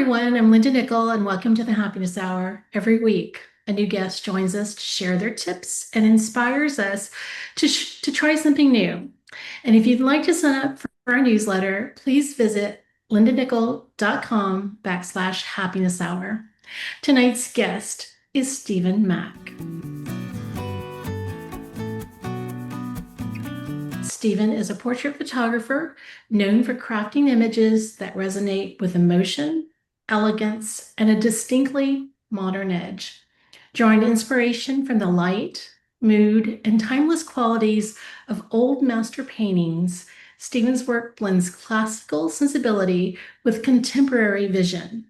everyone. I'm Linda Nickell, and welcome to the Happiness Hour. Every week, a new guest joins us to share their tips and inspires us to try something new. And if you'd like to sign up for our newsletter, please visit lindanickell.com/happiness hour. Tonight's guest is Stpeh Mack. Stephen is a portrait photographer known for crafting images that resonate with emotion, elegance, and a distinctly modern edge. Drawing inspiration from the light, mood, and timeless qualities of old master paintings, Stephen's work blends classical sensibility with contemporary vision.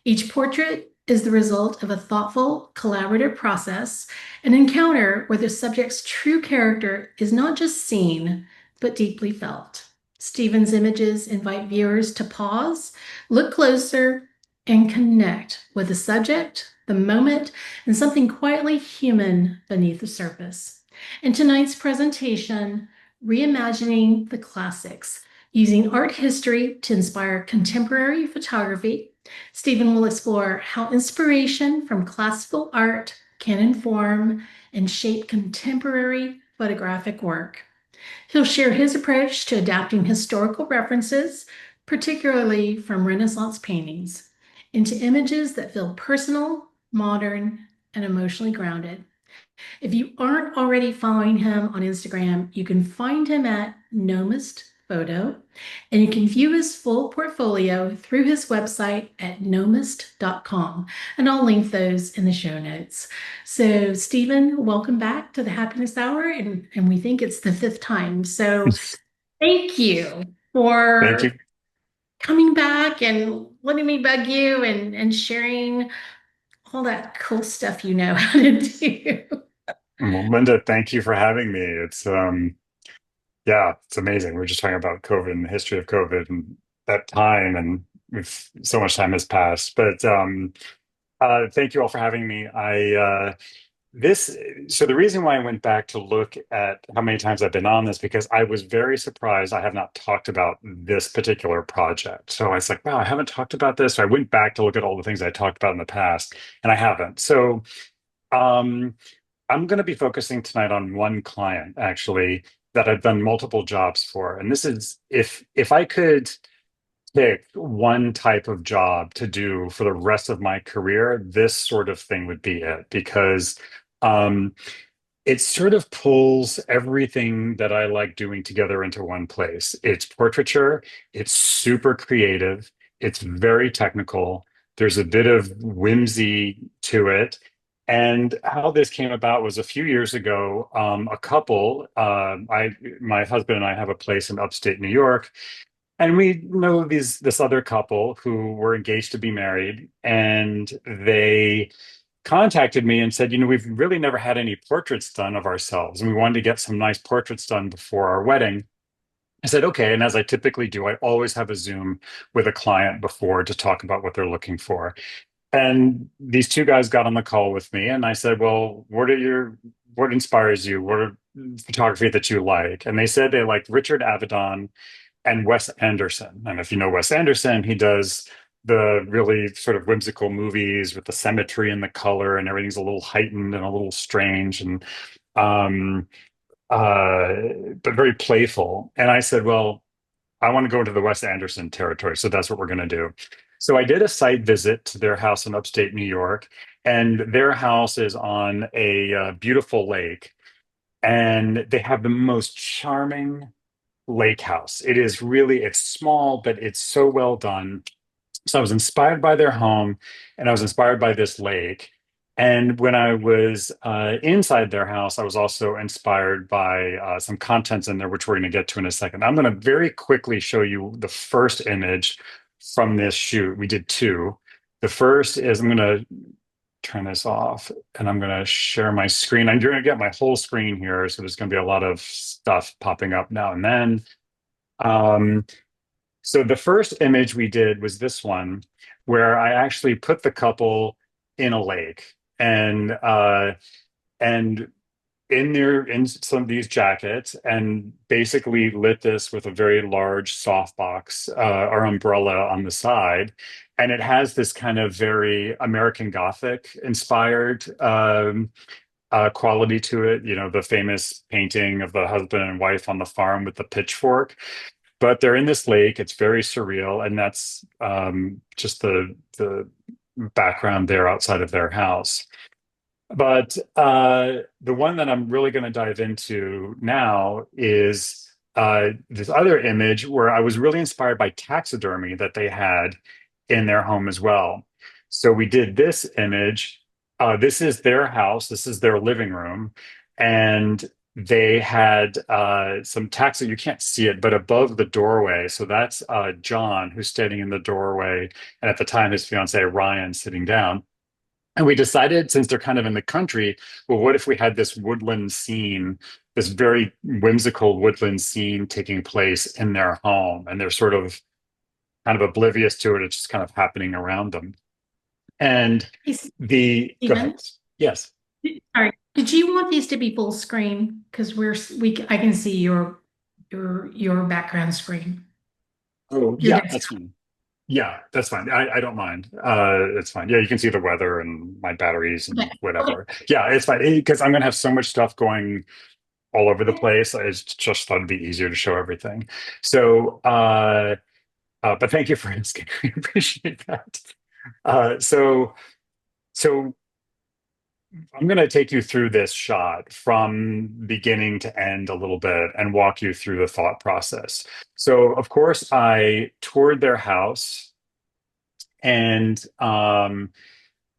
Each portrait is the result of a thoughtful, collaborative process, an encounter where the subject's true character is not just seen, but deeply felt. Stephen's images invite viewers to pause, look closer, and connect with the subject, the moment, and something quietly human beneath the surface. In tonight's presentation, Reimagining the Classics, using art history to inspire contemporary photography, Stephen will explore how inspiration from classical art can inform and shape contemporary photographic work. He'll share his approach to adapting historical references, particularly from Renaissance paintings, into images that feel personal, modern, and emotionally grounded. If you aren't already following him on Instagram, you can find him at Nomist Photo, and you can view his full portfolio through his website at nomist.com, and I'll link those in the show notes. So, Stephen, welcome back to the Happiness Hour, and we think it's the fifth time. So, thank you Thank you. for coming back and letting me bug you and sharing all that cool stuff you know how to do. Well, Linda, thank you for having me. Yeah, it's amazing. We are just talking about COVID and the history of COVID and that time, and so much time has passed. But thank you all for having me. This, so the reason why I went back to look at how many times I've been on this, because I was very surprised I have not talked about this particular project. So I was like, wow, I haven't talked about this. So I went back to look at all the things I talked about in the past, and I haven't. So, um, I'm going to be focusing tonight on one client actually that I've done multiple jobs for. And this is if I could pick one type of job to do for the rest of my career, this sort of thing would be it because um, it sort of pulls everything that I like doing together into one place. It's portraiture, it's super creative, it's very technical, there's a bit of whimsy to it. And how this came about was a few years ago, a couple, my husband and I have a place in upstate New York, and we know this other couple who were engaged to be married, and they contacted me and said, we've really never had any portraits done of ourselves, and we wanted to get some nice portraits done before our wedding. I said, okay. And as I typically do, I always have a Zoom with a client before to talk about what they're looking for. And these two guys got on the call with me, and I said, well, what inspires you? What are photography that you like? And they said they liked Richard Avedon and Wes Anderson. And if you know Wes Anderson, he does the really sort of whimsical movies with the symmetry and the color, and everything's a little heightened and a little strange and um uh but very playful. And I said, well, I want to go into the Wes Anderson territory, so that's what we're going to do. So I did a site visit to their house in upstate New York, and their house is on a beautiful lake, and they have the most charming lake house. It's small, but it's so well done. So I was inspired by their home, and I was inspired by this lake. And when I was inside their house, I was also inspired by some contents in there, which we're going to get to in a second. I'm going to very quickly show you the first image from this shoot. We did two. The first is, I'm going to turn this off, and I'm going to share my screen. I'm going to get my whole screen here, so there's going to be a lot of stuff popping up now and then. Um, so the first image we did was this one, where I actually put the couple in a lake, and in some of these jackets, and basically lit this with a very large softbox or umbrella on the side. And it has this kind of very American Gothic inspired quality to it. You know, the famous painting of the husband and wife on the farm with the pitchfork. But they're in this lake. It's very surreal, and that's just the background there outside of their house. But the one that I'm really going to dive into now is this other image where I was really inspired by taxidermy that they had in their home as well. So we did this image. This is their house, this is their living room. And they had some taxi, you can't see it, but above the doorway. So that's John, who's standing in the doorway. And at the time, his fiance, Ryan, sitting down. And we decided, since they're kind of in the country, well, what if we had this woodland scene, this very whimsical woodland scene taking place in their home? And they're sort of kind of oblivious to it. It's just kind of happening around them. And Hey, go ahead. Stephen, Yes. sorry. Did you want these to be full screen? Because I can see your background screen, Oh, your yeah, that's desktop. fine. Yeah, that's fine. I don't mind. It's fine. Yeah, you can see the weather and my batteries Okay. and Okay. whatever. Yeah, it's fine because I'm gonna have so much stuff going all over the place. I just thought it'd be easier to show everything. So, but thank you for asking. I appreciate that. So I'm going to take you through this shot from beginning to end a little bit and walk you through the thought process. So, of course, I toured their house, and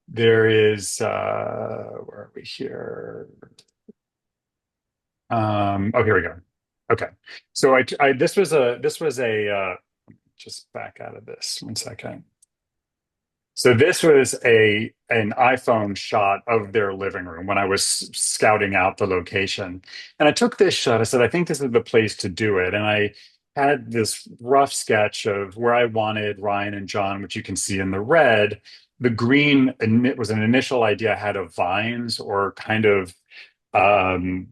there is where are we here? Oh, here we go. Okay, so this was a just back out of this 1 second. So this was a an iPhone shot of their living room when I was scouting out the location. And I took this shot. I said, I think this is the place to do it. And I had this rough sketch of where I wanted Ryan and John, which you can see in the red. The green, and it was an initial idea I had of vines or kind of um,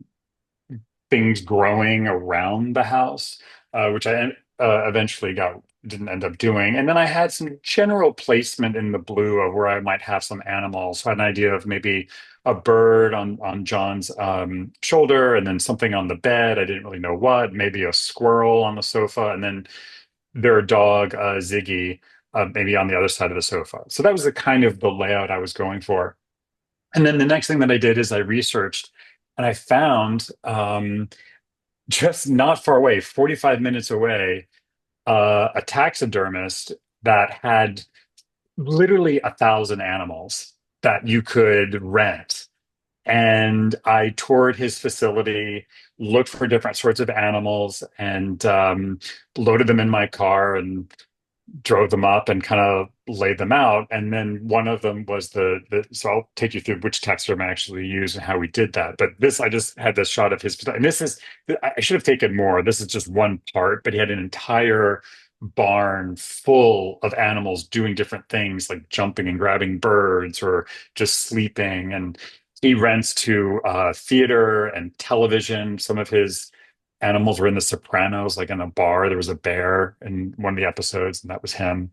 things growing around the house, which I eventually got didn't end up doing. And then I had some general placement in the blue of where I might have some animals. So I had an idea of maybe a bird on John's shoulder, and then something on the bed. I didn't really know what. Maybe a squirrel on the sofa, and then their dog Ziggy, maybe on the other side of the sofa. So that was the kind of the layout I was going for. And then the next thing that I did is I researched, and I found just not far away, 45 minutes away, a taxidermist that had literally 1,000 animals that you could rent. And I toured his facility, looked for different sorts of animals, and loaded them in my car and drove them up and kind of laid them out. And then one of them was so I'll take you through which taxidermy I actually used and how we did that. But this, I just had this shot of his, and this is, I should have taken more. This is just one part, but he had an entire barn full of animals doing different things like jumping and grabbing birds or just sleeping. And he rents to theater and television. Some of his animals were in The Sopranos, like in a bar. There was a bear in one of the episodes, and that was him.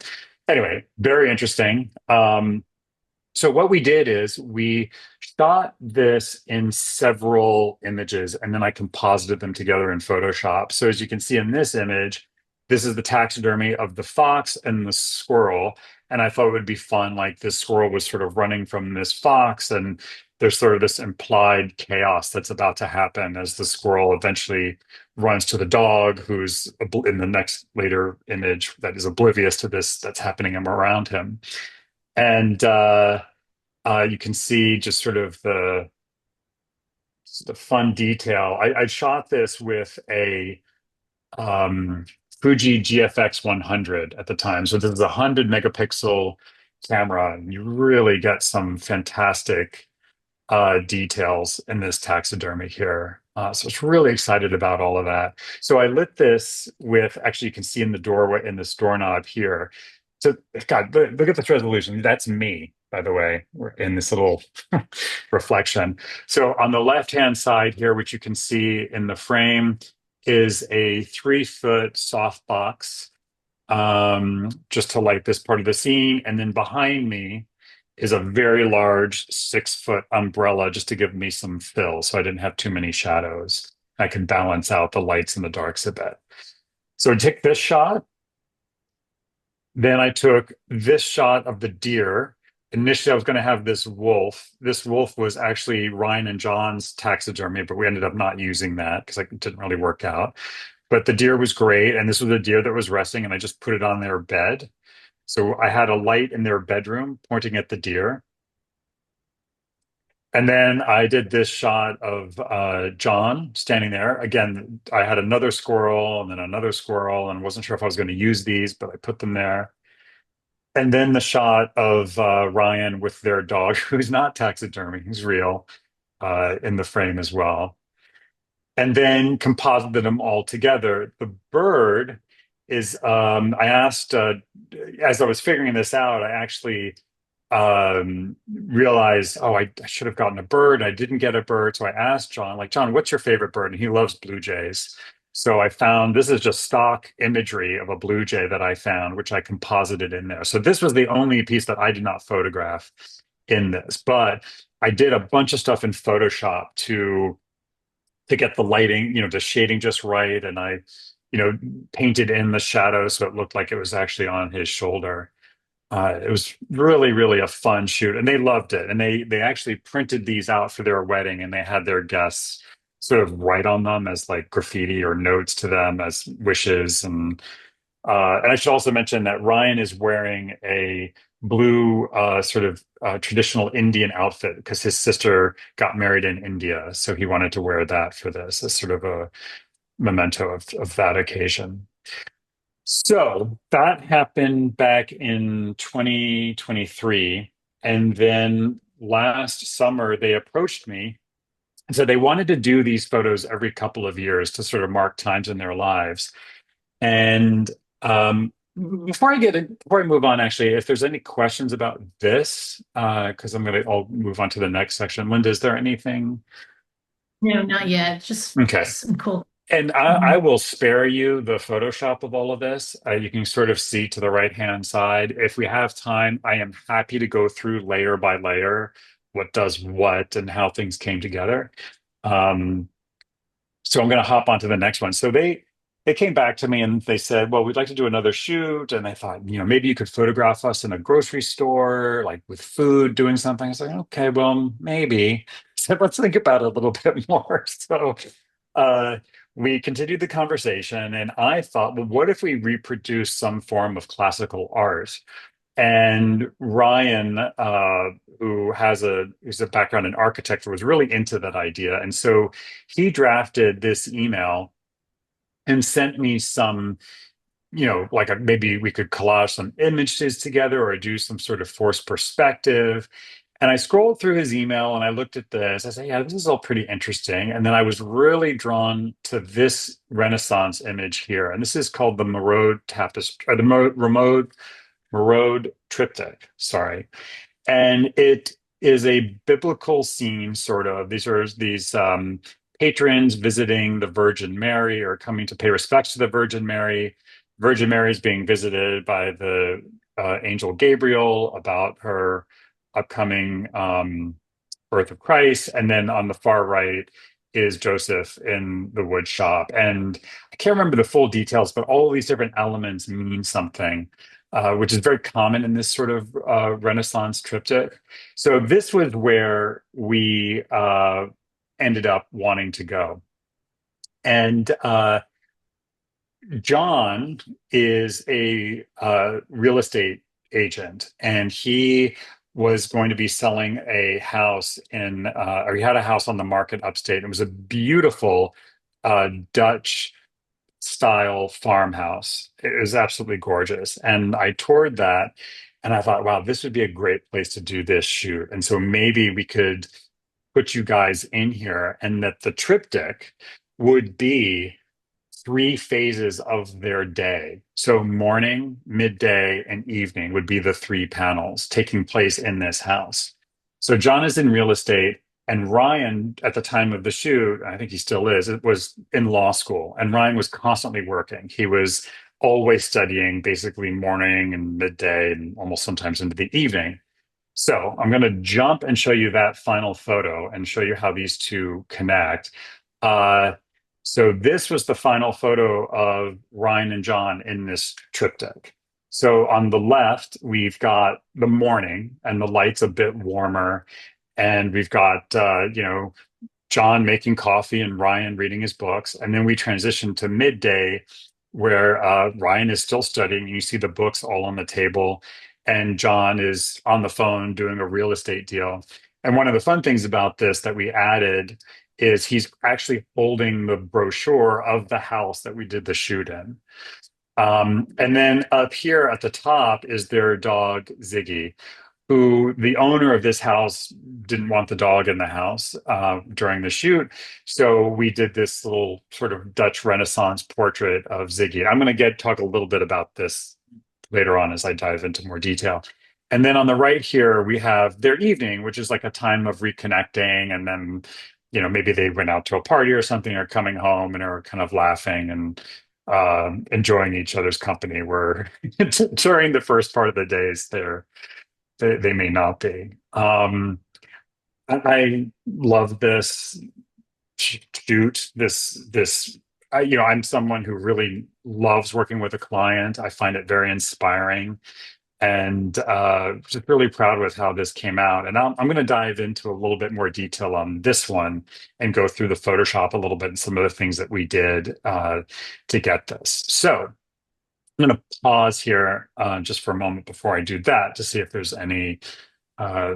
Anyway, very interesting. So what we did is we shot this in several images, and then I composited them together in Photoshop. So as you can see in this image, this is the taxidermy of the fox and the squirrel. And I thought it would be fun, like this squirrel was sort of running from this fox, and there's sort of this implied chaos that's about to happen as the squirrel eventually runs to the dog, who's in the next later image that is oblivious to this that's happening around him. And you can see just sort of the fun detail. I shot this with a um, Fuji GFX 100 at the time. So this is a 100 megapixel camera, and you really get some fantastic details in this taxidermy here. So it's really excited about all of that. So I lit this with, actually, you can see in the doorway, in this doorknob here. So, God, look at this resolution. That's me, by the way, in this little reflection. So on the left-hand side here, which you can see in the frame, is a 3-foot softbox just to light this part of the scene. And then behind me is a very large 6 foot umbrella just to give me some fill so I didn't have too many shadows. I could balance out the lights and the darks a bit. So I took this shot. Then I took this shot of the deer. Initially, I was going to have this wolf. This wolf was actually Ryan and John's taxidermy, but we ended up not using that because it didn't really work out. But the deer was great. And this was a deer that was resting, and I just put it on their bed. So I had a light in their bedroom pointing at the deer. And then I did this shot of John standing there. Again, I had another squirrel and then another squirrel, and wasn't sure if I was going to use these, but I put them there. And then the shot of Ryan with their dog, who's not taxidermy, who's real, in the frame as well. And then composited them all together. The bird is, I asked, as I was figuring this out, I actually realized, oh, I should have gotten a bird. I didn't get a bird. So I asked John, like, John, what's your favorite bird? And he loves blue jays. So I found this is just stock imagery of a blue jay that I found, which I composited in there. So this was the only piece that I did not photograph in this, but I did a bunch of stuff in Photoshop to get the lighting, the shading just right. And I, painted in the shadow so it looked like it was actually on his shoulder. It was really, really a fun shoot, and they loved it. And they actually printed these out for their wedding, and they had their guests sort of write on them as like graffiti or notes to them as wishes. And I should also mention that Ryan is wearing a blue sort of traditional Indian outfit because his sister got married in India, so he wanted to wear that for this as sort of a memento of that occasion. So that happened back in 2023. And then last summer, they approached me and said they wanted to do these photos every couple of years to sort of mark times in their lives. And before I move on, actually, if there's any questions about this, because I'll move on to the next section. Linda, is there anything? No, not yet. Just Okay. some cool. And I will spare you the Photoshop of all of this. You can sort of see to the right-hand side. If we have time, I am happy to go through layer by layer what does what and how things came together. Um, so I'm going to hop on to the next one. So they came back to me and they said, well, we'd like to do another shoot. And I thought, maybe you could photograph us in a grocery store, like with food, doing something. I was like, okay, well, maybe. So let's think about it a little bit more. So uh, we continued the conversation, and I thought, well, what if we reproduce some form of classical art? And Ryan, who's a background in architecture, was really into that idea. And so he drafted this email and sent me some, maybe we could collage some images together or do some sort of forced perspective. And I scrolled through his email and I looked at this. I said, yeah, this is all pretty interesting. And then I was really drawn to this Renaissance image here. And this is called the Mérode tapestry, or the Mérode triptych, sorry. And it is a biblical scene, sort of. These patrons visiting the Virgin Mary or coming to pay respects to the Virgin Mary. Virgin Mary is being visited by the angel Gabriel about her upcoming birth of Christ. And then on the far right is Joseph in the wood shop. And I can't remember the full details, but all of these different elements mean something, which is very common in this sort of Renaissance triptych. So this was where we ended up wanting to go. And John is a real estate agent, and he was going to be selling a house or he had a house on the market upstate. It was a beautiful Dutch style farmhouse. It was absolutely gorgeous. And I toured that and I thought, wow, this would be a great place to do this shoot. And so maybe we could put you guys in here, and that the triptych would be 3 phases of their day. So morning, midday, and evening would be the 3 panels taking place in this house. So John is in real estate, and Ryan, at the time of the shoot, I think he still is, it was in law school. And Ryan was constantly working. He was always studying, basically morning and midday, and almost sometimes into the evening. So I'm going to jump and show you that final photo and show you how these two connect. Uh, so this was the final photo of Ryan and John in this triptych. So on the left, we've got the morning and the light's a bit warmer. And we've got, John making coffee and Ryan reading his books. And then we transition to midday where Ryan is still studying. You see the books all on the table, and John is on the phone doing a real estate deal. And one of the fun things about this that we added is he's actually holding the brochure of the house that we did the shoot in. And then up here at the top is their dog, Ziggy, who the owner of this house didn't want the dog in the house during the shoot. So we did this little sort of Dutch Renaissance portrait of Ziggy. I'm going to talk a little bit about this later on as I dive into more detail. And then on the right here, we have their evening, which is like a time of reconnecting. And then, maybe they went out to a party or something, or coming home and are kind of laughing and enjoying each other's company. Where during the first part of the days, they may not be. I love this shoot. I'm someone who really loves working with a client. I find it very inspiring, and just really proud with how this came out. And I'm going to dive into a little bit more detail on this one and go through the Photoshop a little bit and some of the things that we did to get this. So I'm going to pause here just for a moment before I do that to see if there's any uh,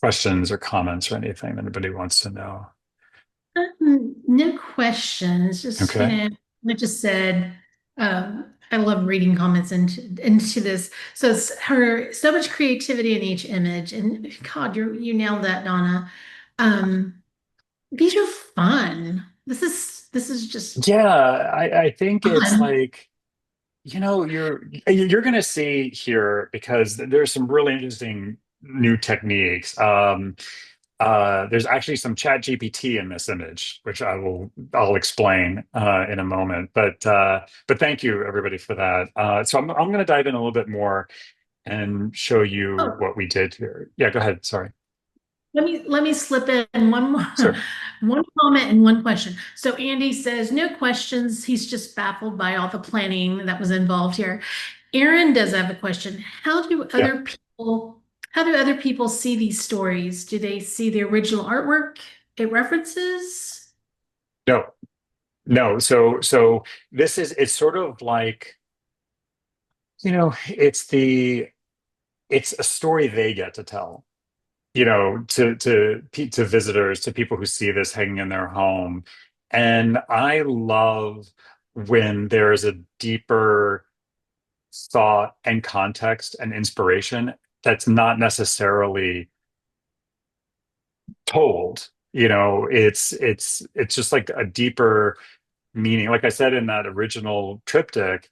questions or comments or anything that anybody wants to know. No questions. Just, Okay. I just said, I love reading comments into this. So it's her so much creativity in each image, and God, you nailed that, Donna. Um, these are fun. This is just Yeah, I think it's fun. like, you're going to see here because there's some really interesting new techniques. There's actually some chat GPT in this image, which I'll explain in a moment. But thank you everybody for that. So I'm going to dive in a little bit more and show you Oh, what we did here. Yeah, go ahead. Sorry. let me slip in one more, Sure. one comment and one question. So Andy says no questions. He's just baffled by all the planning that was involved here. Aaron does have a question. Yeah. How do other people see these stories? Do they see the original artwork it references? No, no. So it's sort of like, it's a story they get to tell, to visitors, to people who see this hanging in their home. And I love when there's a deeper thought and context and inspiration that's not necessarily told. It's just like a deeper meaning. Like I said in that original triptych,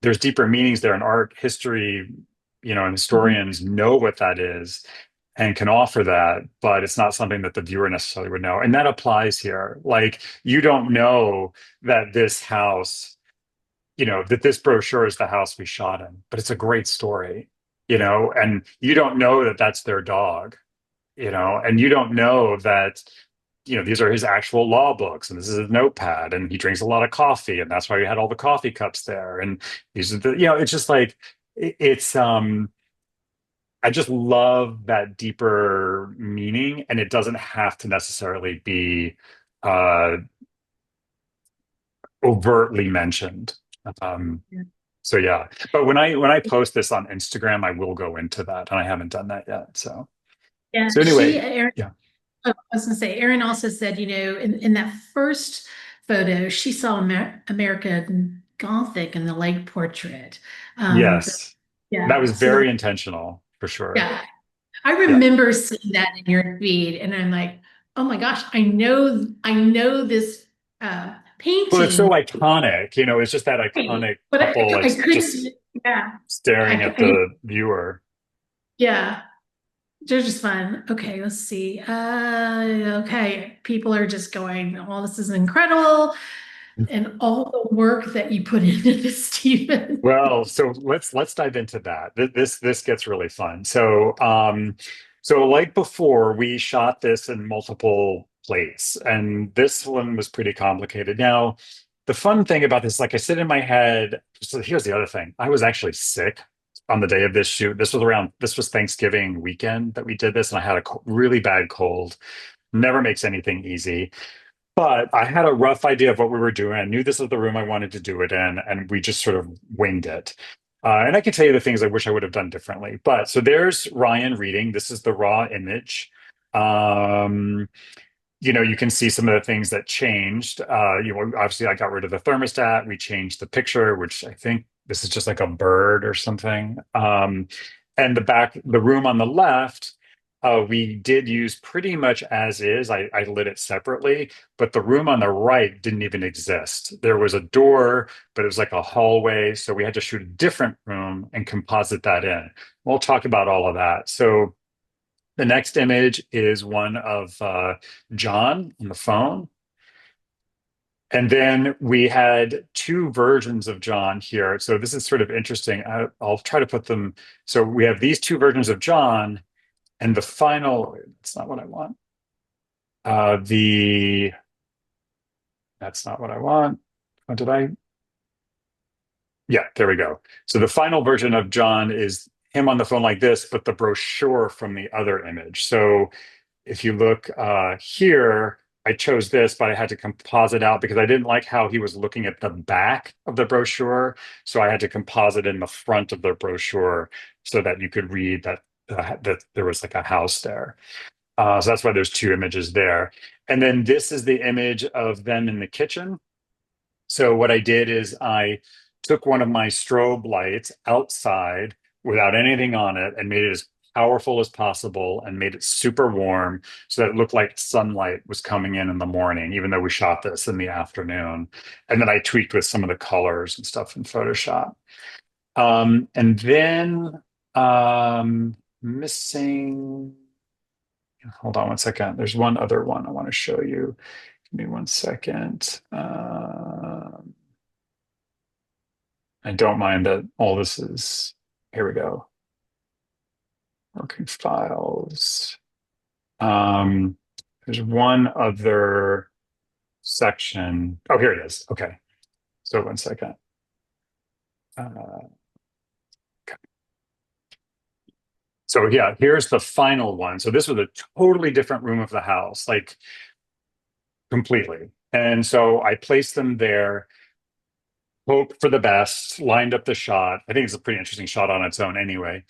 there's deeper meanings there in art history, and Mhm. historians know what that is and can offer that, but it's not something that the viewer necessarily would know. And that applies here. Like, you don't know that this house, that this brochure is the house we shot in, but it's a great story, and you don't know that that's their dog, and you don't know that, these are his actual law books and this is his notepad and he drinks a lot of coffee and that's why we had all the coffee cups there. And these are it's just like, it's, I just love that deeper meaning, and it doesn't have to necessarily be uh, overtly mentioned. Um, so yeah, but when I post this on Instagram, I will go into that, and I haven't done that yet. Yeah, So anyway, Aaron, yeah, I was gonna say, Erin also said, in that first photo, she saw American Gothic in the lake portrait. So, yes, that yeah, was so very intentional for sure. yeah, I Yeah. remember seeing that in your feed, and I'm like, oh my gosh, I know this Well, it's so painting, iconic, it's just that iconic but couple I that's couldn't, just yeah, staring at the viewer. yeah. They're just fun. Okay, let's see. Okay, people are just going, oh, this is incredible. and all the work that you put into this, Stephen. Well, so let's dive into that. This gets really fun. So like before, we shot this in multiple plates, and this one was pretty complicated. Now, the fun thing about this, like I said in my head, so here's the other thing. I was actually sick on the day of this shoot. This was Thanksgiving weekend that we did this, and I had a really bad cold. Never makes anything easy. But I had a rough idea of what we were doing. I knew this was the room I wanted to do it in, and we just sort of winged it. And I can tell you the things I wish I would have done differently. But so there's Ryan reading. This is the raw image. Um, you can see some of the things that changed. Obviously, I got rid of the thermostat. We changed the picture, which I think this is just like a bird or something. And the room on the left, we did use pretty much as is. I lit it separately, but the room on the right didn't even exist. There was a door, but it was like a hallway. So we had to shoot a different room and composite that in. We'll talk about all of that. So the next image is one of John on the phone. And then we had two versions of John here. So this is sort of interesting. I'll try to put them. So we have these two versions of John, and the final, that's not what I want. That's not what I want. What did I? Yeah, there we go. So the final version of John is him on the phone like this, but the brochure from the other image. So if you look here, I chose this, but I had to composite out because I didn't like how he was looking at the back of the brochure. So I had to composite in the front of the brochure so that you could read that there was like a house there. So that's why there's two images there. And then this is the image of them in the kitchen. So what I did is I took one of my strobe lights outside without anything on it and made it as powerful as possible and made it super warm so that it looked like sunlight was coming in the morning, even though we shot this in the afternoon. And then I tweaked with some of the colors and stuff in Photoshop. And then missing, hold on one second. There's one other one I want to show you. Give me one second. I don't mind that all this is, here we go. Working files. There's one other section. Oh, here it is. Okay. So one second. Okay. So yeah, here's the final one. So this was a totally different room of the house, like completely. And so I placed them there, hoped for the best, lined up the shot. I think it's a pretty interesting shot on its own anyway,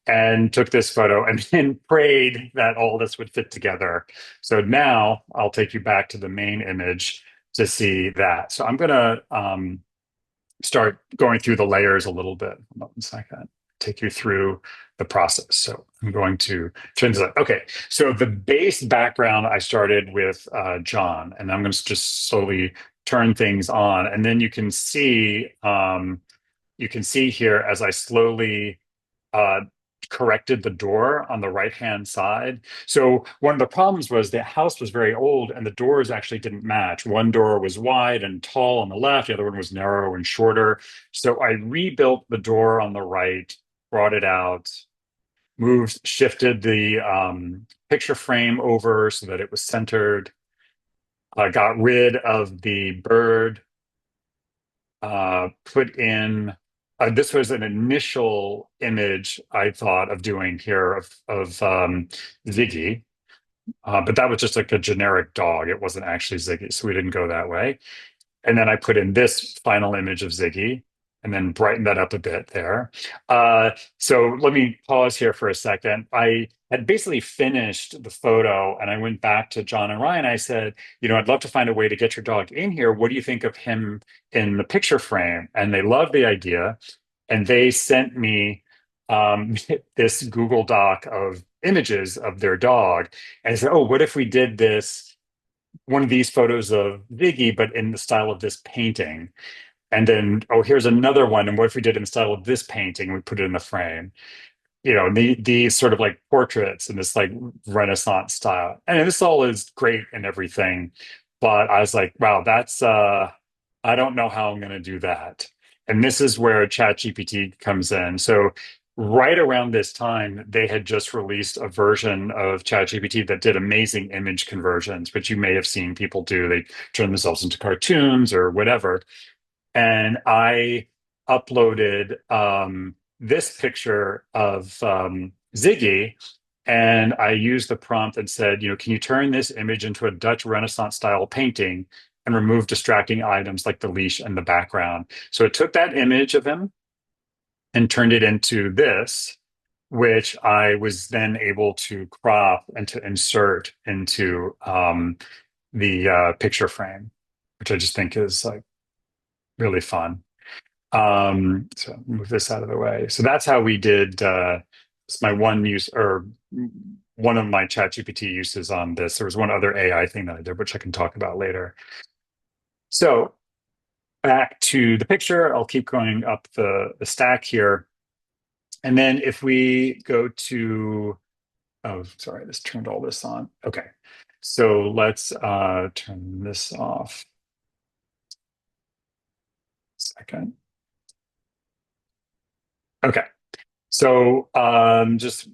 and took this photo and then prayed that all this would fit together. So now I'll take you back to the main image to see that. So I'm going to start going through the layers a little bit. Hold on one second. Take you through the process. So I'm going to turn this up. Okay, so the base background, I started with John, and I'm going to just slowly turn things on, and then you can see here as I slowly uh, corrected the door on the right-hand side. So one of the problems was the house was very old and the doors actually didn't match. One door was wide and tall on the left, the other one was narrow and shorter. So I rebuilt the door on the right, brought it out, shifted the picture frame over so that it was centered. I got rid of the bird, put in this was an initial image I thought of doing here of Ziggy, but that was just like a generic dog. It wasn't actually Ziggy, so we didn't go that way. And then I put in this final image of Ziggy and then brighten that up a bit there. So let me pause here for a second. I had basically finished the photo and I went back to John and Ryan. I said, I'd love to find a way to get your dog in here. What do you think of him in the picture frame? And they loved the idea. And they sent me this Google Doc of images of their dog. And I said, oh, what if we did one of these photos of Ziggy, but in the style of this painting? And then, oh, here's another one. And what if we did in the style of this painting? We put it in the frame. These sort of like portraits in this like Renaissance style. And this all is great and everything. But I was like, wow, that's I don't know how I'm going to do that. And this is where ChatGPT comes in. So right around this time, they had just released a version of ChatGPT that did amazing image conversions, which you may have seen people do. They turn themselves into cartoons or whatever. And I uploaded this picture of Ziggy, and I used the prompt and said, can you turn this image into a Dutch Renaissance style painting and remove distracting items like the leash and the background? So it took that image of him and turned it into this, which I was then able to crop and to insert into the picture frame, which I just think is like really fun. So move this out of the way. So that's how we did. It's my one use or one of my ChatGPT uses on this. There was one other AI thing that I did, which I can talk about later. So back to the picture, I'll keep going up the stack here. And then if we go to, oh, sorry, this turned all this on. Okay. So let's turn this off. Second. Okay. So just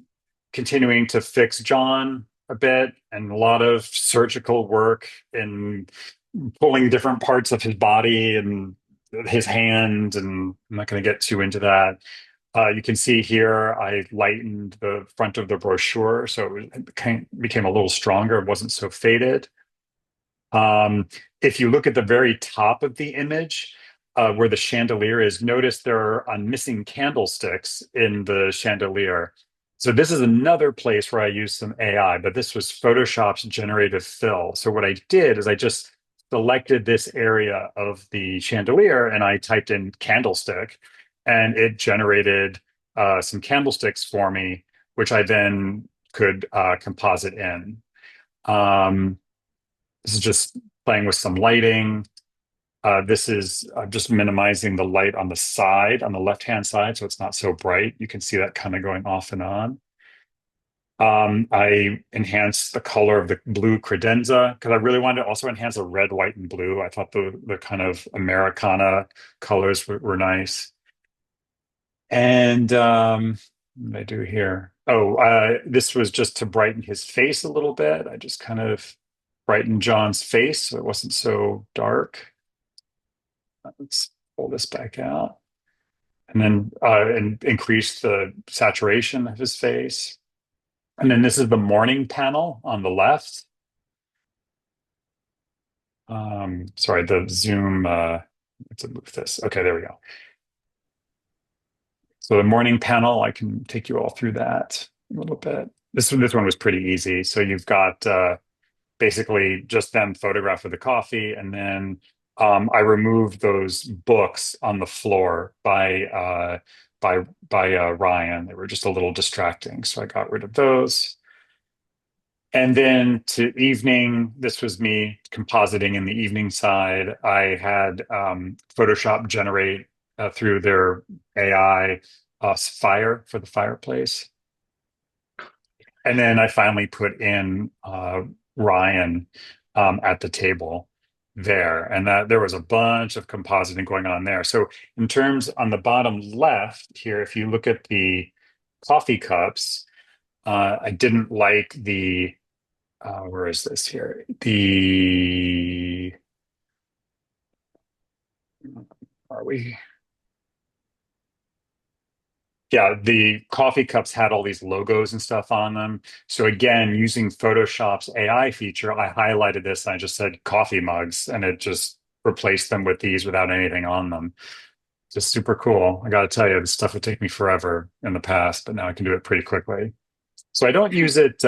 continuing to fix John a bit and a lot of surgical work and pulling different parts of his body and his hand. And I'm not going to get too into that. You can see here, I lightened the front of the brochure so it became a little stronger. It wasn't so faded. Um, if you look at the very top of the image, where the chandelier is, notice there are missing candlesticks in the chandelier. So this is another place where I used some AI, but this was Photoshop's generative fill. So what I did is I just selected this area of the chandelier and I typed in candlestick, and it generated some candlesticks for me, which I then could composite in. Um, this is just playing with some lighting. This is just minimizing the light on the side, on the left-hand side, so it's not so bright. You can see that kind of going off and on. I enhanced the color of the blue credenza because I really wanted to also enhance the red, white, and blue. I thought the kind of Americana colors were nice. And what did I do here? Oh, this was just to brighten his face a little bit. I just kind of brightened John's face so it wasn't so dark. Let's pull this back out. And then increase the saturation of his face. And then this is the morning panel on the left. Sorry, the zoom, let's move this. Okay, there we go. So the morning panel, I can take you all through that a little bit. This one was pretty easy. So you've got basically just them photographed with the coffee, and then I removed those books on the floor by Ryan. They were just a little distracting, so I got rid of those. And then to evening, this was me compositing in the evening side. I had Photoshop generate through their AI fire for the fireplace. And then I finally put in Ryan at the table there, and that there was a bunch of compositing going on there. So in terms on the bottom left here, if you look at the coffee cups, I didn't like the where is this here? Are we? Yeah, the coffee cups had all these logos and stuff on them. So again, using Photoshop's AI feature, I highlighted this and I just said coffee mugs, and it just replaced them with these without anything on them. Just super cool. I got to tell you, this stuff would take me forever in the past, but now I can do it pretty quickly. So I don't use it,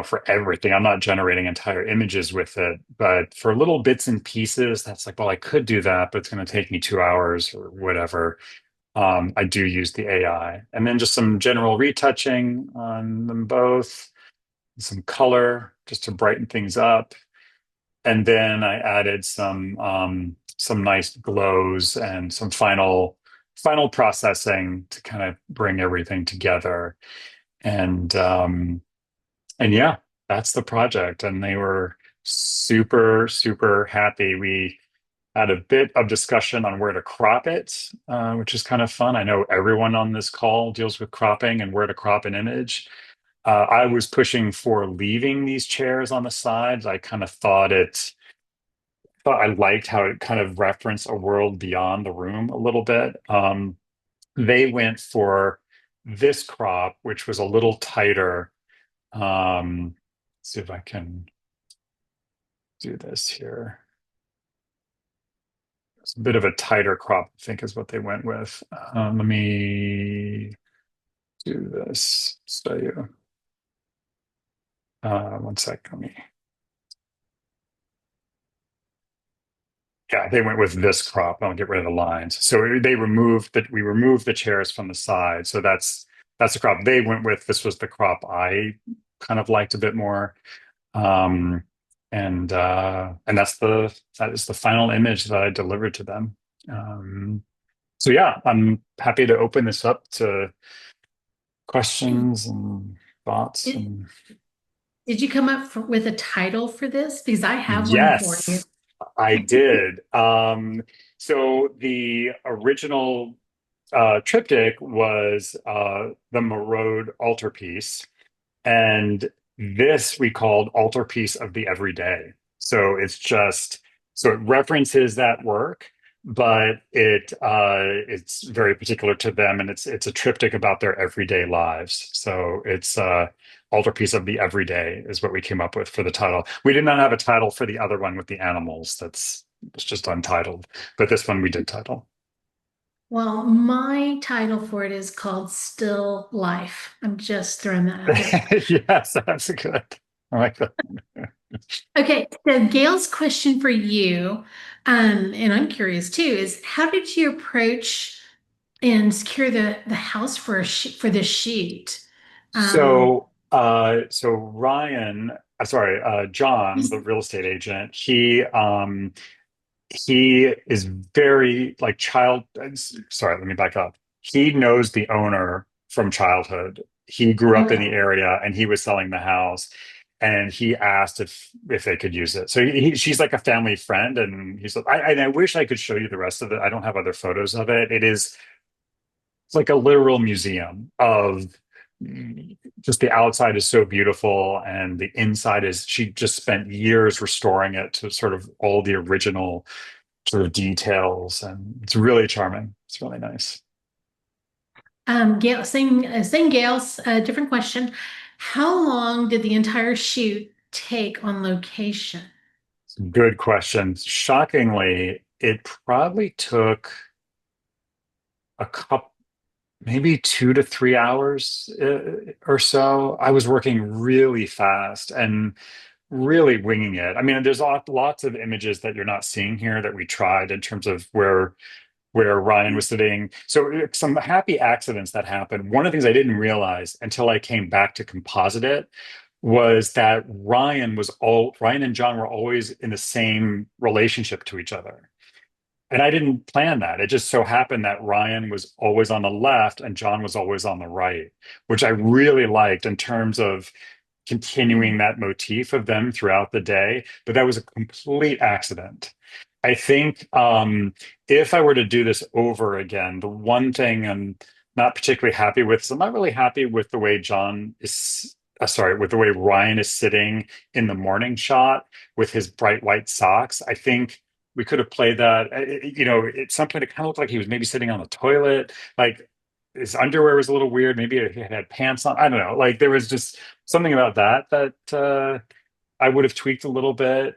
for everything. I'm not generating entire images with it, but for little bits and pieces, that's like, well, I could do that, but it's going to take me 2 hours or whatever. I do use the AI. And then just some general retouching on them both, some color just to brighten things up. And then I added some nice glows and some final processing to kind of bring everything together. And yeah, that's the project. And they were super, super happy. Had a bit of discussion on where to crop it, which is kind of fun. I know everyone on this call deals with cropping and where to crop an image. I was pushing for leaving these chairs on the sides. I kind of thought I liked how it kind of referenced a world beyond the room a little bit. They went for this crop, which was a little tighter. See if I can do this here. It's a bit of a tighter crop, I think, is what they went with. Let me do this. So you, one sec. Let me. Yeah, they went with this crop. I'll get rid of the lines. So they removed that. We removed the chairs from the side. So that's the crop they went with. This was the crop I kind of liked a bit more. Um, and that is the final image that I delivered to them. So yeah, I'm happy to open this up to questions and thoughts. Did, And did you come up with a title for this? Because I have one for you. yes, I did. So the original triptych was the Mérode Altarpiece, and this we called Altarpiece of the Everyday. So so it references that work, but it's very particular to them, and it's a triptych about their everyday lives. So it's Altarpiece of the Everyday is what we came up with for the title. We did not have a title for the other one with the animals. It's just untitled, but this one we did title. Well, my title for it is called Still Life. I'm just throwing that out there. Yes, that's good. I like that. Okay, so Gail's question for you, and I'm curious too, is how did you approach and secure the house for for this shoot? Um, So Ryan, sorry, John, the real estate agent, he is very like sorry, let me back up. He knows the owner from childhood. He grew up in the okay. area and he was selling the house. And he asked if they could use it. So she's like a family friend, and he's like, and I wish I could show you the rest of it. I don't have other photos of it. It's like a literal museum of just the outside is so beautiful, and the inside is she just spent years restoring it to sort of all the original sort of details, and it's really charming. It's really nice. Gail, same Gail's different question. How long did the entire shoot take on location? Good question. Shockingly, it probably took a couple, maybe 2 to 3 hours or so. I was working really fast and really winging it. I mean, there's lots of images that you're not seeing here that we tried in terms of where Ryan was sitting. So some happy accidents that happened. One of the things I didn't realize until I came back to composite it was that Ryan and John were always in the same relationship to each other. And I didn't plan that. It just so happened that Ryan was always on the left and John was always on the right, which I really liked in terms of continuing that motif of them throughout the day. But that was a complete accident. I think if I were to do this over again, the one thing I'm not particularly happy with is I'm not really happy with the way with the way Ryan is sitting in the morning shot with his bright white socks. I think we could have played that. At some point it kind of looked like he was maybe sitting on the toilet. Like his underwear was a little weird. Maybe he had pants on. I don't know. Like there was just something about that I would have tweaked a little bit.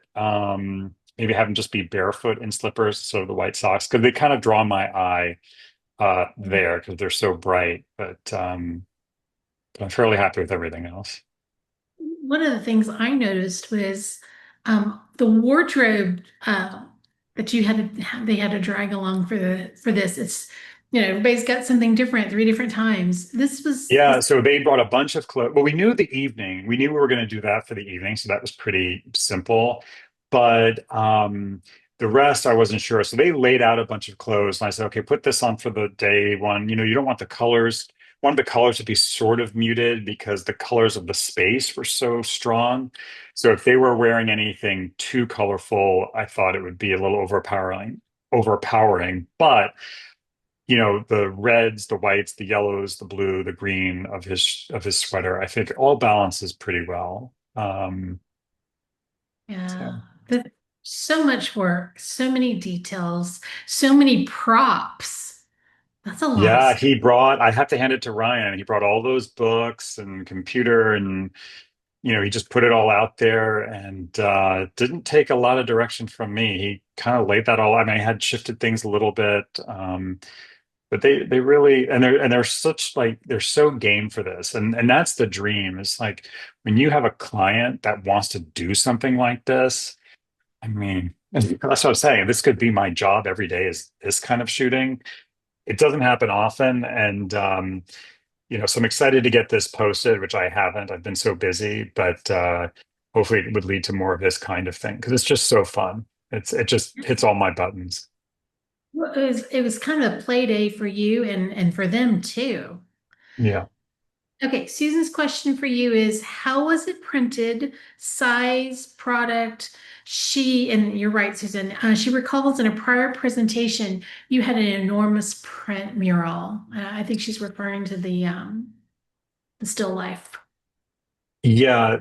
Maybe have him just be barefoot in slippers, sort of the white socks, because they kind of draw my eye there because they're so bright. But I'm fairly happy with everything else. One of the things I noticed was the wardrobe that they had to drag along for for this. It's everybody's got something different 3 different times. Yeah, so they brought a bunch of clothes. Well, we knew the evening. We knew we were going to do that for the evening, so that was pretty simple. But the rest, I wasn't sure. So they laid out a bunch of clothes, and I said, "Okay, put this on for the day one." You don't want the colors. wanted the colors to be sort of muted because the colors of the space were so strong. So if they were wearing anything too colorful, I thought it would be a little overpowering. But the reds, the whites, the yellows, the blue, the green of his sweater, I think all balances pretty well. Yeah. So But so much work, so many details, so many props. That's a lot of yeah, stuff. I have to hand it to Ryan. He brought all those books and computer and he just put it all out there and didn't take a lot of direction from me. He kind of laid that all. I mean, I had shifted things a little bit, but they really and they're such like they're so game for this, and that's the dream. It's like when you have a client that wants to do something like this. I mean, that's what I'm saying. This could be my job every day is this kind of shooting. It doesn't happen often, and so I'm excited to get this posted, which I haven't. I've been so busy, but hopefully it would lead to more of this kind of thing because it's just so fun. It just hits all my buttons. Well, it was kind of a play day for you and for them too. Yeah. Okay, Susan's question for you is how was it printed? Size, product. And you're right, Susan. She recalls in a prior presentation you had an enormous print mural. I think she's referring to the still life. Yeah,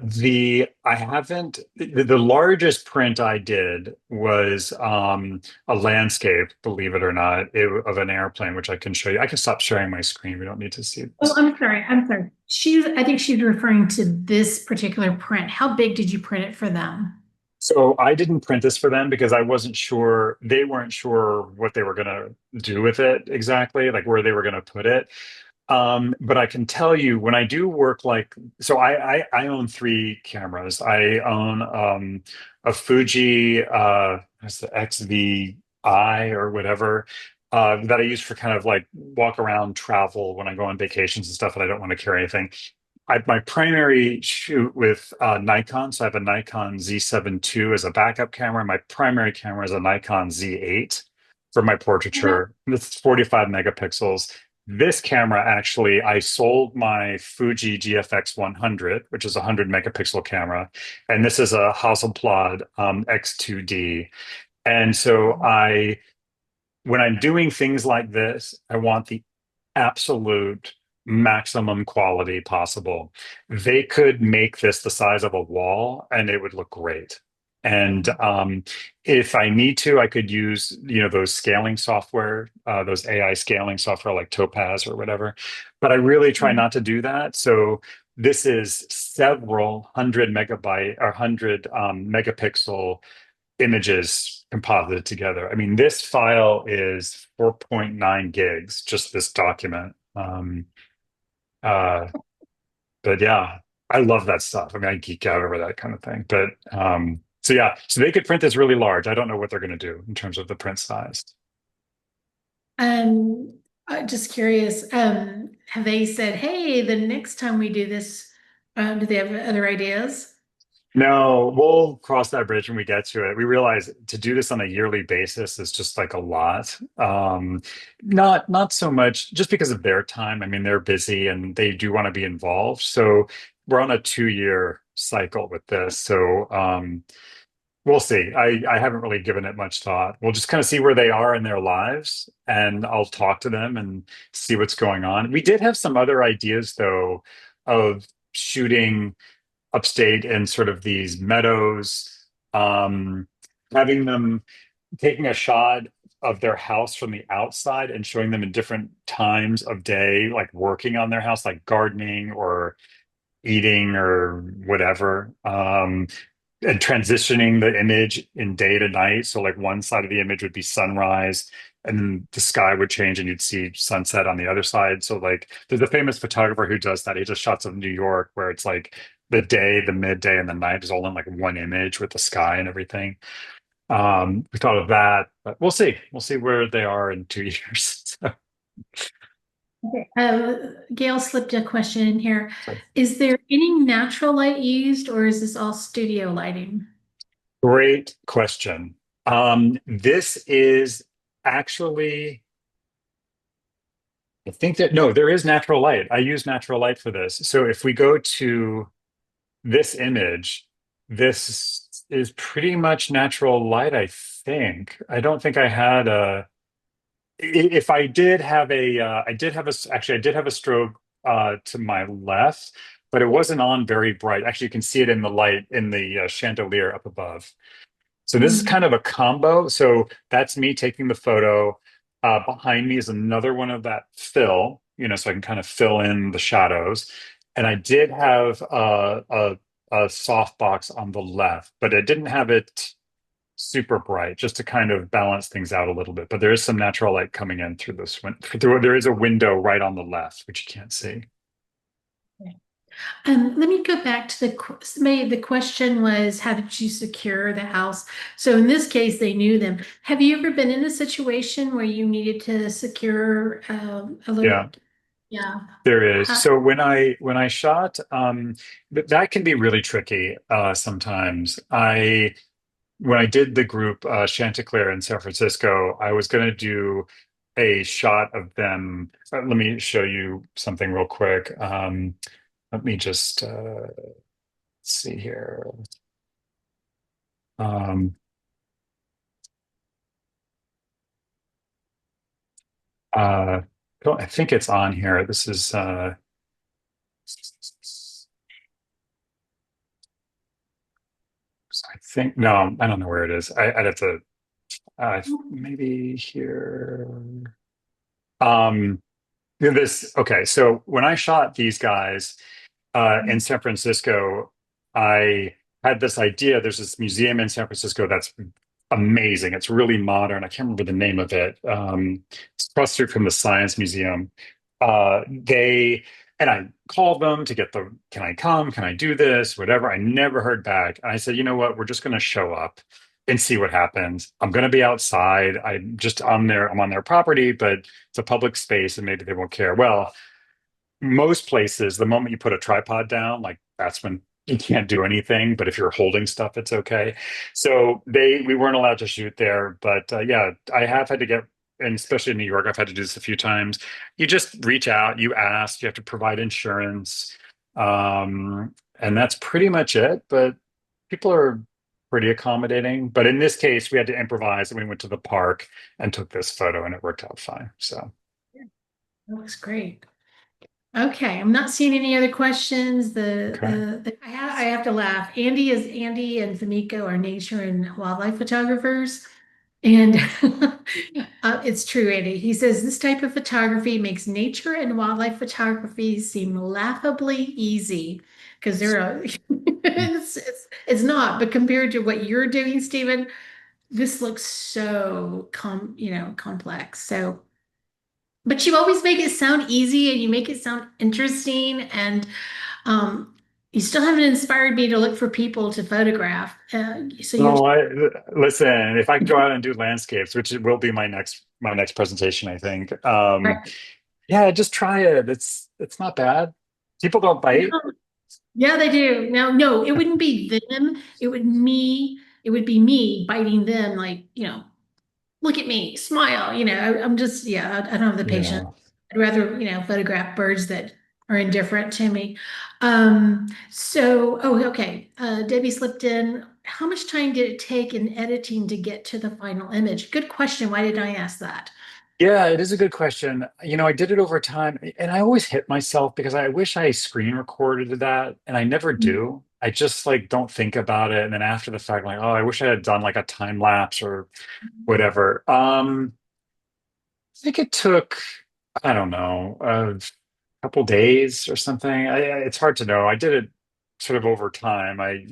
I haven't the largest print I did was a landscape, believe it or not, of an airplane, which I can show you. I can stop sharing my screen. We don't need to see Oh, this. I'm sorry. I'm sorry. I think she's referring to this particular print. How big did you print it for them? So I didn't print this for them because I wasn't sure, they weren't sure what they were going to do with it exactly, like where they were going to put it. But I can tell you when I do work so I own three cameras. I own a Fuji, that's the XVI or whatever, that I use for kind of like walk around travel when I go on vacations and stuff and I don't want to carry anything. My primary shoot with Nikon, so I have a Nikon Z7 II as a backup camera. My primary camera is a Nikon Z8 for my portraiture. It's 45 megapixels. This camera actually, I sold my Fuji GFX 100, which is a 100 megapixel camera, and this is a Hasselblad X2D. And so when I'm doing things like this, I want the absolute maximum quality possible. They could make this the size of a wall and it would look great. And if I need to, I could use, those scaling software, those AI scaling software like Topaz or whatever. But I really try not to do that. So this is several hundred megabyte or 100 megapixel images composited together. I mean, this file is 4.9 gigs, just this document. Uh, but yeah, I love that stuff. I mean, I geek out over that kind of thing. But so yeah, so they could print this really large. I don't know what they're going to do in terms of the print size. Just curious, have they said, hey, the next time we do this, do they have other ideas? No, we'll cross that bridge when we get to it. We realize to do this on a yearly basis is just like a lot. Not so much just because of their time. I mean, they're busy and they do want to be involved. So we're on a 2-year cycle with this. So we'll see. I haven't really given it much thought. We'll just kind of see where they are in their lives, and I'll talk to them and see what's going on. We did have some other ideas though of shooting upstate in sort of these meadows, um, having them taking a shot of their house from the outside and showing them in different times of day, like working on their house, like gardening or eating or whatever. And transitioning the image in day to night. So, like, one side of the image would be sunrise, and then the sky would change, and you'd see sunset on the other side. So, like, there's a famous photographer who does that. He does shots of New York where it's like the day, the midday, and the night is all in like one image with the sky and everything. We thought of that, but we'll see. We'll see where they are in 2 years. Okay. Gail slipped a question in here. So, Is there any natural light used, or is this all studio lighting? great question. This is actually I think that no, there is natural light. I use natural light for this. So if we go to this image, this is pretty much natural light, I think. I don't think I had a if I did have a I did have a actually I did have a strobe to my left, but it wasn't on very bright. Actually, you can see it in the light in the chandelier up above. So this is Mm. kind of a combo. So that's me taking the photo. Behind me is another one of that fill, so I can kind of fill in the shadows. And I did have a softbox on the left, but I didn't have it super bright, just to kind of balance things out a little bit. But there is some natural light coming in through this through there is a window right on the left, which you can't see. Let me go back to the question was, how did you secure the house? So in this case, they knew them. Have you ever been in a situation where you needed to secure a Yeah. yeah. There is. How, So when I shot, that can be really tricky sometimes. I When I did the group Chanticleer in San Francisco, I was going to do a shot of them. Let me show you something real quick. Let me just see here. Um, uh, I think it's on here. This is. I think no, I don't know where it is. I'd have to maybe here. Um, this okay. So when I shot these guys in San Francisco, I had this idea. There's this museum in San Francisco that's amazing. It's really modern. I can't remember the name of it. It's across the street from the Science Museum. They and I called them to get can I come? Can I do this? Whatever. I never heard back. And I said, you know what? We're just going to show up and see what happens. I'm going to be outside. I'm on their property, but it's a public space and maybe they won't care. Well, most places, the moment you put a tripod down, like that's when you can't do anything. But if you're holding stuff, it's okay. So we weren't allowed to shoot there. But yeah, I have had to get, and especially in New York, I've had to do this a few times. You just reach out, you ask, you have to provide insurance, and that's pretty much it. But people are pretty accommodating. But in this case, we had to improvise, and we went to the park and took this photo, and it worked out fine. So that looks great. Okay, I'm not seeing any other questions. okay. I have to laugh. Andy and Famiko are nature and wildlife photographers. And it's true, Andy. He says this type of photography makes nature and wildlife photography seem laughably easy because it's not, but compared to what you're doing, Stephen, this looks so complex. So, but you always make it sound easy and you make it sound interesting and um, you still haven't inspired me to look for people to photograph. So you're No, listen, if I can go out and do landscapes, which it will be my next presentation, I think. right. Yeah, just try it. It's not bad. People don't bite. Yeah, they do. Now, no, it wouldn't be them. It would be me biting them like, look at me, smile. I'm just, yeah, I don't have the patience. Yeah. I'd rather, photograph birds that are indifferent to me. Oh, okay. Debbie slipped in. How much time did it take in editing to get to the final image? Good question. Why did I ask that? Yeah, it is a good question. I did it over time, and I always hit myself because I wish I screen recorded that, and I never do. I just like don't think about it, and then after the fact, like, oh, I wish I had done like a time lapse or whatever. I think it took, I don't know, a couple days or something. It's hard to know. I did it sort of over time. I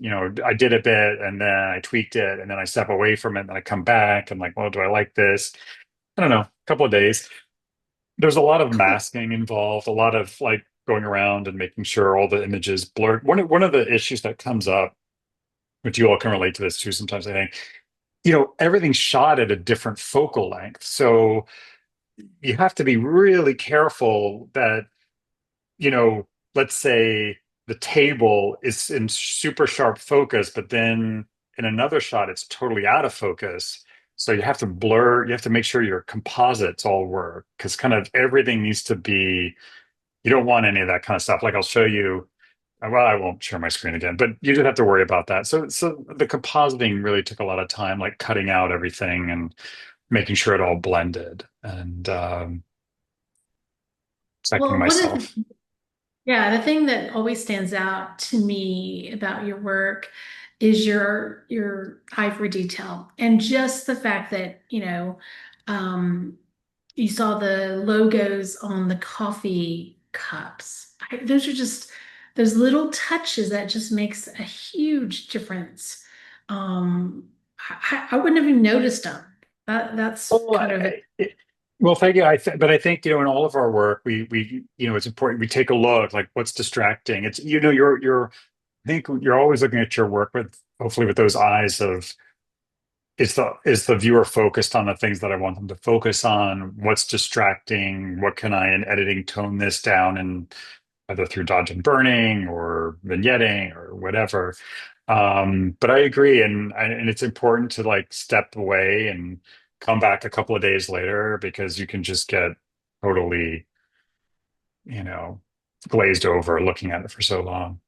did a bit and then I tweaked it and then I step away from it and then I come back and like, well, do I like this? I don't know, a couple of days. There's a lot of Cool. masking involved, a lot of like going around and making sure all the images blurred. One of the issues that comes up, which you all can relate to this too sometimes, I think, everything's shot at a different focal length. So you have to be really careful that, you know, let's say the table is in super sharp focus, but then in another shot, it's totally out of focus. So you have to blur, you have to make sure your composites all work because kind of everything needs to be, you don't want any of that kind of stuff. Like I'll show you, well, I won't share my screen again, but you just have to worry about that. So the compositing really took a lot of time, like cutting out everything and making sure it all blended and checking Well, one of the myself. Yeah, the thing that always stands out to me about your work is your eye for detail and just the fact that, um, you saw the logos on the coffee cups. Those are just those little touches that just makes a huge difference. I wouldn't have even noticed them. That's Well, kind of a, well, thank you. But I think in all of our work, it's important we take a look like what's distracting. It's you're I think you're always looking at your work with hopefully with those eyes of is the viewer focused on the things that I want them to focus on? What's distracting? What can I in editing tone this down and either through dodge and burning or vignetting or whatever. But I agree, and it's important to like step away and come back a couple of days later because you can just get totally, you know, glazed over looking at it for so long.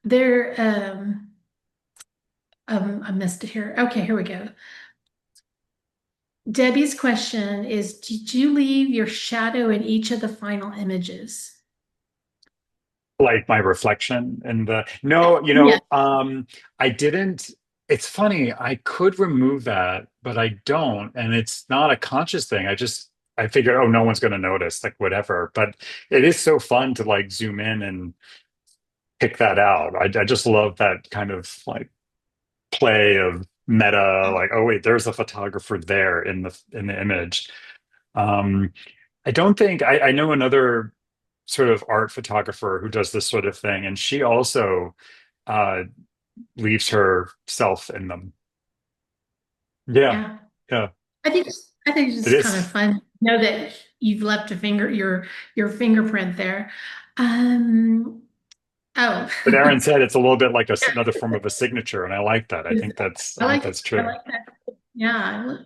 there. I missed it here. Okay, here we go. Debbie's question is, did you leave your shadow in each of the final images? Like my reflection and the no, Yeah. I didn't. It's funny, I could remove that, but I don't, and it's not a conscious thing. I figured, oh, no one's going to notice, like whatever. But it is so fun to like zoom in and pick that out. I just love that kind of like play of meta, like, oh wait, there's a photographer there in the image. Um, I don't think I know another sort of art photographer who does this sort of thing, and she also uh, leaves herself in them. Yeah, Yeah. yeah, I think it's it just kind of is. fun to know that you've left your fingerprint there. Um, oh. But Aaron said it's a little bit like another form of a signature, and I like that. I I think like it. that's I true. like that. Yeah.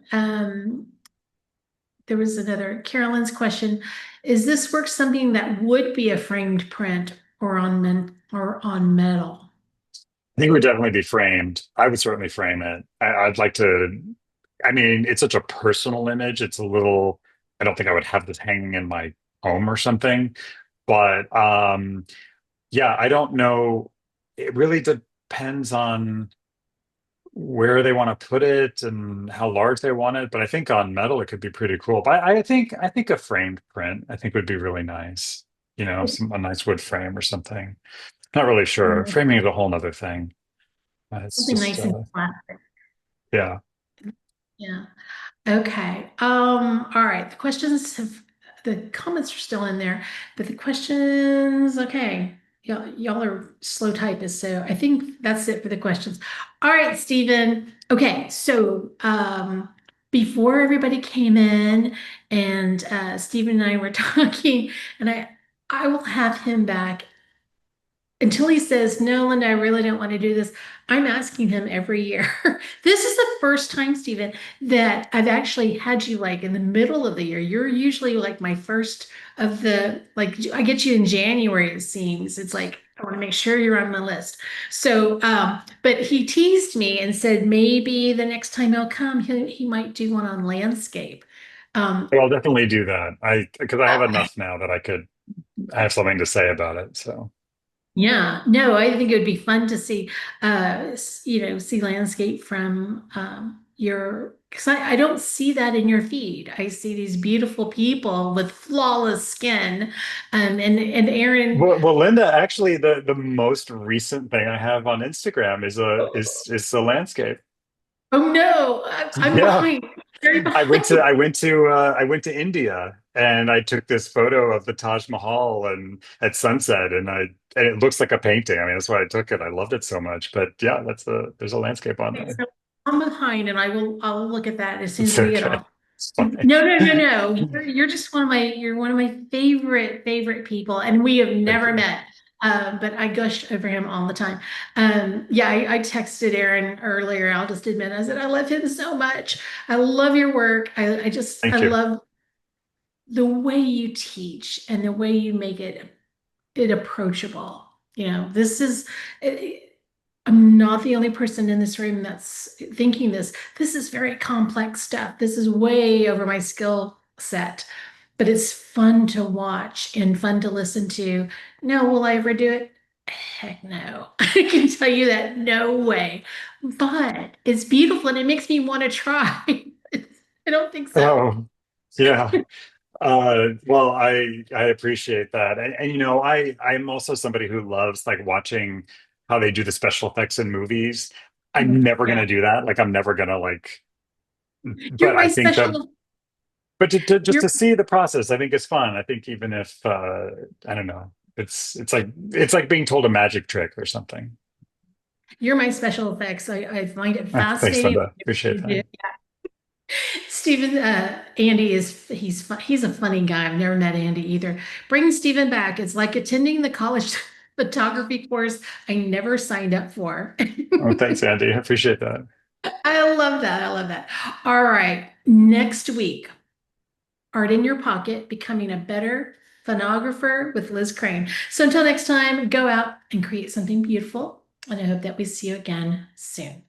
There was another Carolyn's question. Is this work something that would be a framed print or on metal? I think it would definitely be framed. I would certainly frame it. I'd like to. I mean, it's such a personal image. It's a little. I don't think I would have this hanging in my home or something. But yeah, I don't know. It really depends on where they want to put it and how large they want it. But I think on metal it could be pretty cool. But I think a framed print I think would be really nice. A nice wood frame or something. Not really sure. Framing is a whole nother thing. It's Something just nice and classic. yeah. Yeah. Okay. All right. The comments are still in there, but the questions, okay. Y'all are slow typists, so I think that's it for the questions. All right, Stephen. Okay, so before everybody came in and Stephen and I were talking, and I will have him back until he says, no, Linda, I really don't want to do this. I'm asking him every year. This is the first time, Stephen, that I've actually had you like in the middle of the year. You're usually like my first of like, I get you in January, it seems. It's like, I want to make sure you're on my list. So, but he teased me and said maybe the next time he'll come, he might do one on landscape. Um, But I'll definitely do that. Because I have enough now that I have something to say about it. So Yeah, no, I think it would be fun to see, see landscape from because I don't see that in your feed. I see these beautiful people with flawless skin, and Aaron. well, Linda, actually the most recent thing I have on Instagram is a landscape. Oh no, I'm Yeah. behind, very behind. I went to India and I took this photo of the Taj Mahal and at sunset and it looks like a painting. I mean, that's why I took it. I loved it so much. But yeah, there's a landscape on Okay, there. so I'm behind, and I'll look at that as soon It's as we get okay. off. It's fine. No, no, no, no. You're just you're one of my favorite people, and we have Thank never you. met. But I gush over him all the time. Yeah, I texted Aaron earlier. I'll just admit, I said, I love him so much. I love your work. I Thank you. love the way you teach and the way you make it approachable. You know, this is, I'm not the only person in this room that's thinking this. This is very complex stuff. This is way over my skill set, but it's fun to watch and fun to listen to. No, will I ever do it? Heck no. I can tell you that no way. But it's beautiful and it makes me want to try. I don't think so. Oh, yeah. Well, I appreciate that, and you know, I'm also somebody who loves like watching how they do the special effects in movies. I'm never Yeah. gonna do that. Like, I'm never gonna like. You're But I my think that, special, but just you're to see the process, I think is fun. I think even if I don't know, it's like being told a magic trick or something. you're my special effects. I find it Thanks, fascinating. Linda. Appreciate that. Stephen, Andy he's a funny guy. I've never met Andy either. Bring Stephen back. It's like attending the college photography course I never signed up for. Oh, thanks, Andy. I appreciate that. I love that. I love that. All right. Next week, art in your pocket, becoming a better photographer with Liz Crane. So until next time, go out and create something beautiful. And I hope that we see you again soon.